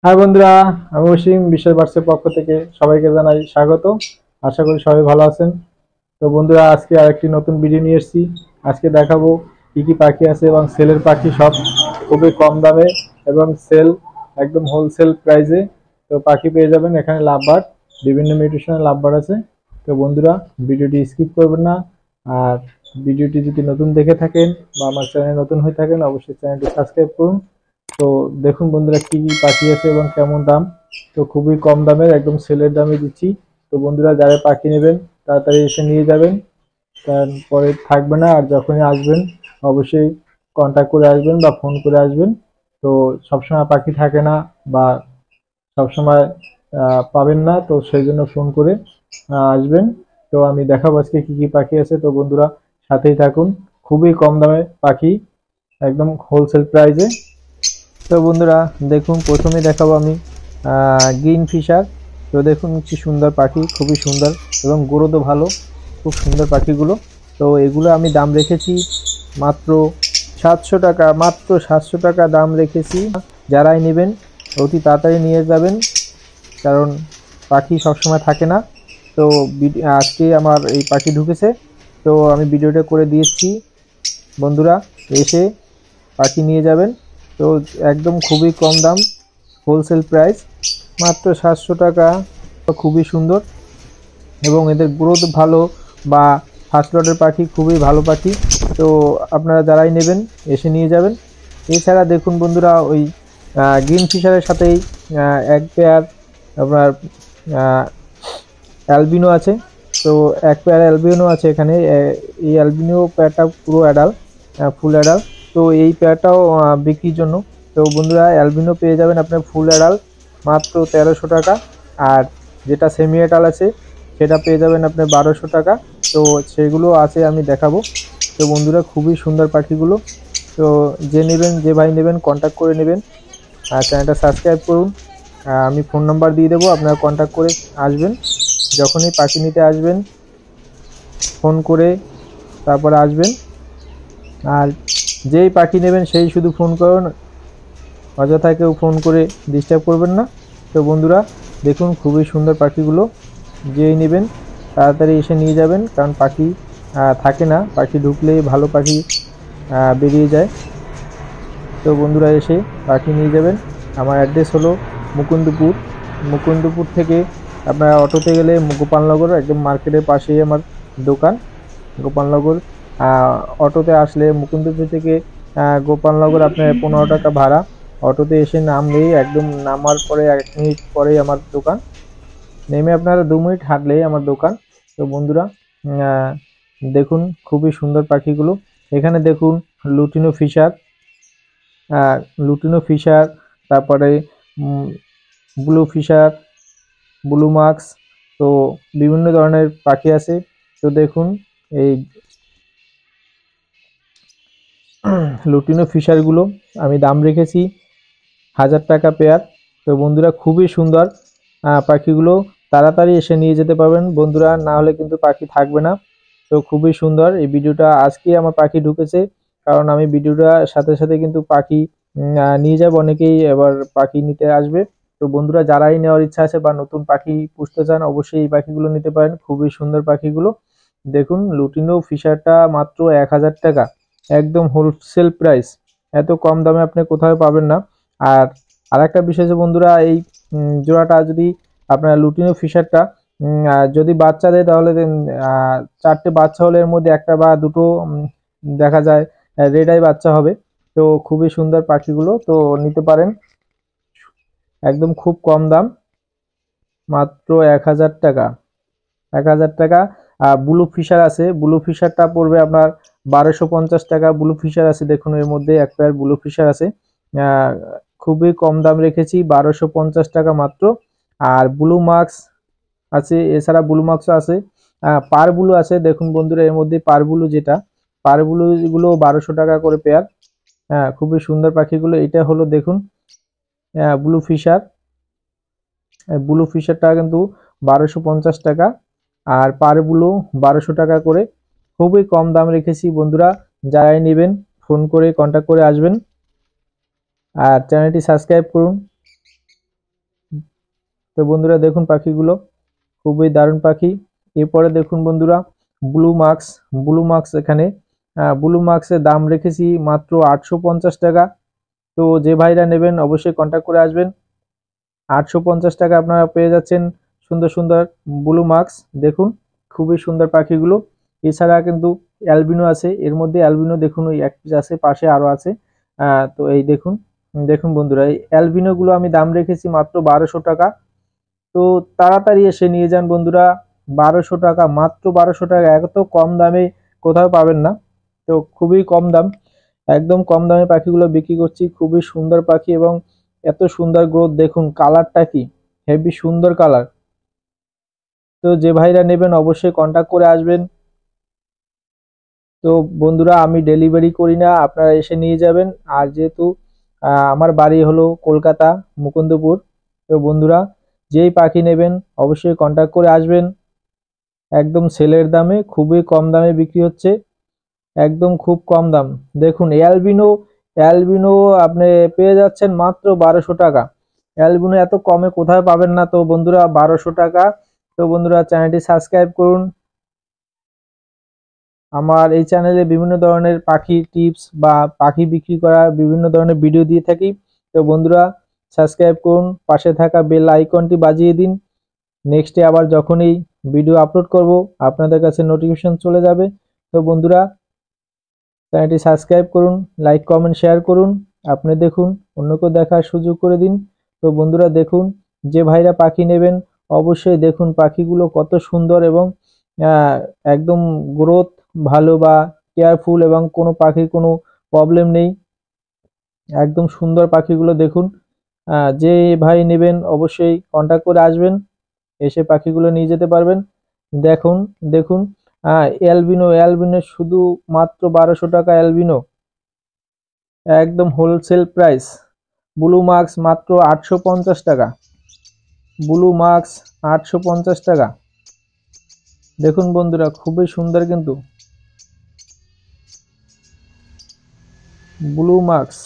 High বন্ধুরা, আমি অসীম বিশ্বের বার্সের পক্ষ থেকে সবাইকে জানাই স্বাগত। আশা করি সবাই ভালো আছেন। তো বন্ধুরা, আজকে আরেকটি নতুন ভিডিও নিয়ে এসেছি। আজকে দেখাবো কি কি পাখি আছে এবং সেলের পাখি সব খুবই কম দামে এবং সেল একদম হোলসেল প্রাইসে। তো পাখি পেয়ে যাবেন এখানে লাভবার্ড, বিভিন্ন মিউটেশনের লাভবার্ড আছে। তো বন্ধুরা, ভিডিওটি স্কিপ করবেন না। আর ভিডিওটি যদি নতুন দেখে থাকেন বা আমার চ্যানেলে নতুন হয়ে থাকেন, অবশ্যই চ্যানেলটি সাবস্ক্রাইব করুন। তো দেখুন বন্ধুরা, কি কি পাখি আছে এবং কেমন দাম। তো খুবই কম দামের, একদম সেলের দামে দিচ্ছি। তো বন্ধুরা, যারা পাখি নেবেন তাড়াতাড়ি এসে নিয়ে যাবেন, তারপরে থাকবে না। আর যখনই আসবেন অবশ্যই কন্ট্যাক্ট করে আসবেন বা ফোন করে আসবেন। তো সবসময় পাখি থাকে না বা সবসময় পাবেন না, তো সেই জন্য ফোন করে আসবেন। তো আমি দেখাবো আজকে কি কি পাখি আছে। তো বন্ধুরা, সাথেই থাকুন। খুবই কম দামে পাখি, একদম হোলসেল প্রাইসে। তো বন্ধুরা, দেখুন প্রথমে দেখাবো আমি গ্রিন ফিশার। তো দেখুন কি সুন্দর পাখি, খুবই সুন্দর এবং গ্রোথও ভালো, খুব সুন্দর পাখিগুলো। তো এগুলো আমি দাম রেখেছি মাত্র 700 টাকা, মাত্র 700 টাকা দাম রেখেছি। যারাই নেবেন অতি তাড়াতাড়ি নিয়ে যাবেন, কারণ পাখি সবসময় থাকে না। তো আজকে আমার এই পাখি ঢুকেছে, তো আমি ভিডিওটা করে দিয়েছি। বন্ধুরা, এসে পাখি নিয়ে যাবেন। তো একদম খুবই কম দাম, হোলসেল প্রাইস, মাত্র 700 টাকা। খুবই সুন্দর এবং এদের গ্রোথ ভালো, বা ফার্স্ট লটের পাখি, খুবই ভালো পাখি। তো আপনারা যারাই নেবেন এসে নিয়ে যাবেন। এছাড়া দেখুন বন্ধুরা, ওই গ্রিন ফিশারের সাথেই এক পেয়ার আপনার অ্যালবিনো আছে। তো এক পেয়ার অ্যালবিনো আছে এখানে। এই অ্যালবিনো পেয়ারটা পুরো অ্যাডাল, ফুল অ্যাডাল। তো এই পেয়ারটাও বিক্রির জন্য। তো বন্ধুরা, অ্যালবিনো পেয়ে যাবেন আপনার ফুল অ্যাডাল মাত্র 1300 টাকা। আর যেটা সেমি অ্যাডাল আছে সেটা পেয়ে যাবেন আপনার 1200 টাকা। তো সেগুলো আছে, আমি দেখাবো। তো বন্ধুরা, খুবই সুন্দর পাখিগুলো। তো যে নেবেন, যে ভাই নেবেন কন্ট্যাক্ট করে নেবেন। আর চ্যানেলটা সাবস্ক্রাইব করুন। আমি ফোন নাম্বার দিয়ে দেবো, আপনারা কন্ট্যাক্ট করে আসবেন। যখনই পাখি নিতে আসবেন ফোন করে তারপরে আসবেন। আর যেই পাখি নেবেন সেই শুধু ফোন করুন, অযথা কেউ ফোন করে ডিস্টার্ব করবেন না। তো বন্ধুরা, দেখুন খুবই সুন্দর পাখিগুলো। যেই নেবেন তাড়াতাড়ি এসে নিয়ে যাবেন, কারণ পাখি থাকে না, পাখি ঢুকলেই ভালো পাখি বেরিয়ে যায়। তো বন্ধুরা, এসে পাখি নিয়ে যাবেন। আমার অ্যাড্রেস হলো মুকুন্দপুর। মুকুন্দপুর থেকে আপনারা অটোতে গেলে গোপালনগর, একদম মার্কেটের পাশেই আমার দোকান, গোপালনগর। অটোতে আসলে মুকুন্দপুর থেকে গোপালনগর আপনার 15 টাকা ভাড়া। অটোতে এসে নামলেই, একদম নামার পরে 1 মিনিট পরেই আমার দোকান। নেমে আপনারা 2 মিনিট হাঁটলেই আমার দোকান। তো বন্ধুরা, আহ, দেখুন খুবই সুন্দর পাখিগুলো। এখানে দেখুন লুটিনো ফিশার, লুটিনো ফিশার, তারপরে ব্লু ফিশার, ব্লু মাক্স। তো বিভিন্ন ধরনের পাখি আছে। তো দেখুন এই লুটিনো ফিশারগুলো আমি দাম রেখেছি 1000 টাকা পেয়ার। তো বন্ধুরা, খুবই সুন্দর পাখিগুলো। তাড়াতাড়ি এসে নিয়ে যেতে পারবেন বন্ধুরা, না হলে কিন্তু পাখি থাকবে না। তো খুবই সুন্দর এই ভিডিওটা। আজকে আমার পাখি ঢুকেছে, কারণ আমি ভিডিওটা সাথে সাথে কিন্তু পাখি নিয়ে যাব। অনেকেই এবার পাখি নিতে আসবে। তো বন্ধুরা, যারাই নেওয়ার ইচ্ছা আছে বা নতুন পাখি পুষতে চান, অবশ্যই এই পাখিগুলো নিতে পারেন। খুবই সুন্দর পাখিগুলো। দেখুন লুটিনো ফিশারটা মাত্র 1000 টাকা, একদম হোলসেল প্রাইস। এত কম দামে আপনি কোথাও পাবেন না। আর আরেকটা বিষয় যে বন্ধুরা, এই জোড়াটা যদি আপনার লুটিনো ফিশারটা যদি বাচ্চা দেয়, তাহলে 4টে বাচ্চা হলে এর মধ্যে একটা বা দুটো দেখা যায় রেড আই বাচ্চা হবে। তো খুবই সুন্দর পাখিগুলো, তো নিতে পারেন। একদম খুব কম দাম, মাত্র 1000 টাকা, 1000 টাকা। ব্লু ফিশার আছে, ব্লু ফিশারটা পড়বে আপনার 1250 টাকা। ব্লু ফিশার আছে, দেখুন এর মধ্যে এক পেয়ার ব্লু ফিশার আছে। আহ, খুবই কম দাম রেখেছি, 1250 টাকা মাত্র। আর ব্লু মাক্স আছে, এছাড়া ব্লু মাক্সও আছে। পার ব্লু আছে, দেখুন বন্ধুরা এর মধ্যে পার ব্লু, যেটা পার ব্লু গুলো 1200 টাকা করে পেয়ার। হ্যাঁ, খুবই সুন্দর পাখিগুলো। এটা হলো দেখুন ব্লু ফিশার। ব্লু ফিশারটা কিন্তু 1250 টাকা, আর পার ব্লু 1200 টাকা করে। খুবই কম দাম রেখেছি বন্ধুরা, যারাই নেবেন ফোন করে কন্ট্যাক্ট করে আসবেন। আর চ্যানেলটি সাবস্ক্রাইব করুন। তো বন্ধুরা দেখুন পাখিগুলো খুবই দারুণ পাখি। এরপরে দেখুন বন্ধুরা ব্লু মার্কস। ব্লু মার্কস এখানে ব্লু মার্কসের দাম রেখেছি মাত্র 850 টাকা। তো যে ভাইরা নেবেন অবশ্যই কন্ট্যাক্ট করে আসবেন। 850 টাকা আপনারা পেয়ে যাচ্ছেন সুন্দর সুন্দর ব্লু মার্কস। দেখুন খুবই সুন্দর পাখিগুলো। এছাড়া কিন্তু অ্যালবিনো আছে, এর মধ্যে অ্যালবিনো দেখুন ওই এক পিস আছে, পাশে আরো আছে। তো এই দেখুন দেখুন বন্ধুরা এই অ্যালবিনো গুলো আমি দাম রেখেছি মাত্র 1200 টাকা। তো তাড়াতাড়ি এসে নিয়ে যান বন্ধুরা। 1200 টাকা, মাত্র 1200 টাকা, এত কম দামে কোথাও পাবেন না। তো খুবই কম দাম, একদম কম দামে পাখিগুলো বিক্রি করছি। খুবই সুন্দর পাখি এবং এত সুন্দর গ্রোথ, দেখুন কালারটা কি হেভি সুন্দর কালার। তো যে ভাইরা নেবেন অবশ্যই কন্ট্যাক্ট করে আসবেন। তো বন্ধুরা আমি ডেলিভারি করি না, আপনারা এসে নিয়ে যাবেন। আর যেহেতু আমার বাড়ি হলো কলকাতা মুকুন্দপুর, তো বন্ধুরা যেই পাখি নেবেন অবশ্যই কন্ট্যাক্ট করে আসবেন। একদম সেলের দামে, খুবই কম দামে বিক্রি হচ্ছে, একদম খুব কম দাম। দেখুন অ্যালবিনো, অ্যালবিনো আপনি পেয়ে যাচ্ছেন মাত্র 1200 টাকা। অ্যালবিনো এত কমে কোথায় পাবেন না। তো বন্ধুরা 1200 টাকা। তো বন্ধুরা চ্যানেলটি সাবস্ক্রাইব করুন। আমার এই চ্যানেলে বিভিন্ন ধরনের পাখি টিপস বা পাখি বিক্রি করা বিভিন্ন ধরনের ভিডিও দিয়ে থাকি। তো বন্ধুরা সাবস্ক্রাইব করুন, পাশে থাকা বেল আইকনটি বাজিয়ে দিন। নেক্সটে আবার যখনই ভিডিও আপলোড করব আপনাদের কাছে নোটিফিকেশন চলে যাবে। তো বন্ধুরা চ্যানেলটি সাবস্ক্রাইব করুন, লাইক কমেন্ট শেয়ার করুন। আপনি দেখুন অন্যকে দেখার সুযোগ করে দিন। তো বন্ধুরা দেখুন যে ভাইরা পাখি নেবেন অবশ্যই দেখুন পাখিগুলো কত সুন্দর এবং একদম গ্রোথ ভালো বা কেয়ারফুল, এবং কোনো পাখির কোনো প্রবলেম নেই, একদম সুন্দর পাখিগুলো দেখুন। যে ভাই নেবেন অবশ্যই কন্ট্যাক্ট করে আসবেন, এসে পাখিগুলো নিয়ে যেতে পারবেন। দেখুন দেখুন অ্যালবিনো, অ্যালবিনো শুধু মাত্র 1200 টাকা অ্যালবিনো, একদম হোলসেল প্রাইস। ব্লু মার্কস মাত্র 850 টাকা, ব্লু মার্কস 850 টাকা। দেখুন বন্ধুরা খুবই সুন্দর কিন্তু ব্লু মার্কস।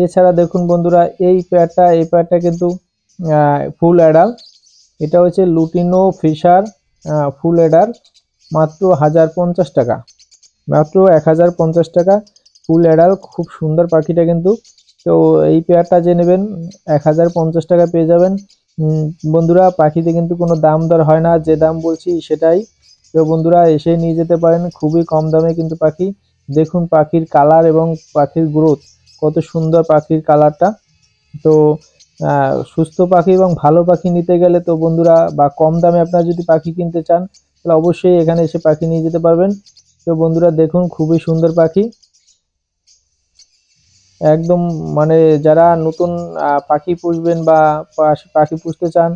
এছাড়া দেখুন বন্ধুরা এই প্যাডটা কিন্তু ফুল অ্যাডাল। এটা হচ্ছে লুটিনো ফিশার ফুল অ্যাডাল, মাত্র 1050 টাকা, মাত্র 1050 টাকা ফুল অ্যাডাল। খুব সুন্দর পাখিটা কিন্তু। তো এই পেয়ারটা যে নেবেন 1050 টাকা পেয়ে যাবেন। বন্ধুরা পাখিতে কিন্তু কোনো দাম দর হয় না, যে দাম বলছি সেটাই। তো বন্ধুরা এসে নিয়ে যেতে পারেন, খুবই কম দামে কিন্তু পাখি। দেখুন পাখির কালার এবং পাখির গ্রোথ কত সুন্দর, পাখির কালারটা। তো সুস্থ পাখি এবং ভালো পাখি নিতে গেলে তো বন্ধুরা বা কম দামে আপনারা যদি পাখি কিনতে চান তাহলে অবশ্যই এখানে এসে পাখি নিয়ে যেতে পারবেন। তো বন্ধুরা দেখুন খুবই সুন্দর পাখি, একদম মানে যারা নতুন পাখি পুষবেন বা পাখি পুষতে চান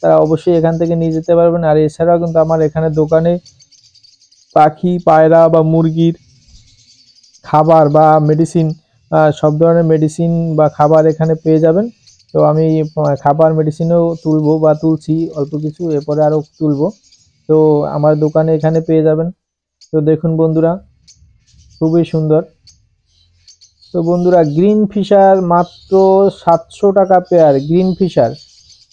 তারা অবশ্যই এখান থেকে নিয়ে যেতে পারবেন। আর এছাড়াও কিন্তু আমার এখানে দোকানে পাখি, পায়রা বা মুরগির খাবার বা মেডিসিন, সব ধরনের মেডিসিন বা খাবার এখানে পেয়ে যাবেন। তো আমি খাবার মেডিসিনও তুলবো বা তুলছি অল্প কিছু, এরপরে আরও তুলবো। তো আমার দোকানে এখানে পেয়ে যাবেন। তো দেখুন বন্ধুরা খুবই সুন্দর। তো বন্ধুরা গ্রিন ফিশার মাত্র 700 টাকা পেয়ার, গ্রিন ফিশার।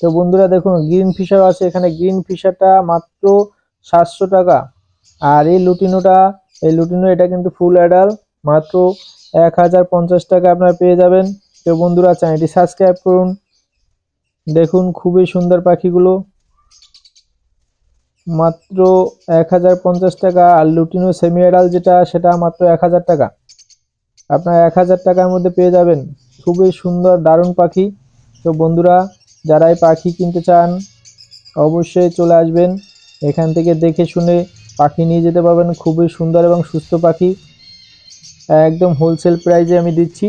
তো বন্ধুরা দেখুন গ্রিন ফিশার আছে এখানে, গ্রিন ফিশারটা মাত্র 700 টাকা। আর এই লুটিনোটা, এই লুটিনো এটা কিন্তু ফুল অ্যাডাল, মাত্র 1050 টাকা আপনারা পেয়ে যাবেন। তো বন্ধুরা চ্যানেলটি সাবস্ক্রাইব করুন। দেখুন খুবই সুন্দর পাখিগুলো, মাত্র 1050 টাকা। আর লুটিনো সেমি অ্যাডাল যেটা সেটা মাত্র 1000 টাকা। আপনারা 1000 টাকার মধ্যে পেয়ে যাবেন খুবই সুন্দর দারুণ পাখি। তো বন্ধুরা যারা এই পাখি কিনতে চান অবশ্যই চলে আসবেন, এখান থেকে দেখে শুনে পাখি নিয়ে যেতে পারবেন। খুবই সুন্দর এবং সুস্থ পাখি, একদম হোলসেল প্রাইসে আমি দিচ্ছি।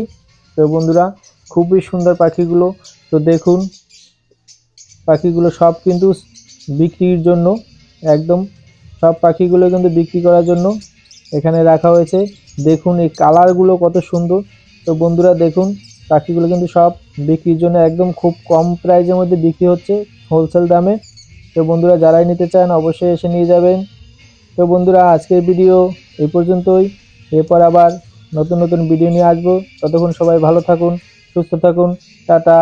তো বন্ধুরা খুবই সুন্দর পাখিগুলো। তো দেখুন পাখিগুলো সব কিন্তু বিক্রির জন্য, একদম সব পাখিগুলো কিন্তু বিক্রি করার জন্য এখানে রাখা হয়েছে। দেখুন এই কালারগুলো কত সুন্দর। তো বন্ধুরা দেখুন পাখিগুলো কিন্তু সব বিক্রির জন্য একদম খুব কম প্রাইসের মধ্যে বিক্রি হচ্ছে, হোলসেল দামে। তো বন্ধুরা যারাই নিতে চান অবশ্যই এসে নিয়ে যাবেন। তো বন্ধুরা আজকের ভিডিও এই পর্যন্তই, এরপর আবার নতুন নতুন ভিডিও নিয়ে আসবো। ততক্ষণ সবাই ভালো থাকুন, সুস্থ থাকুন, টাটা।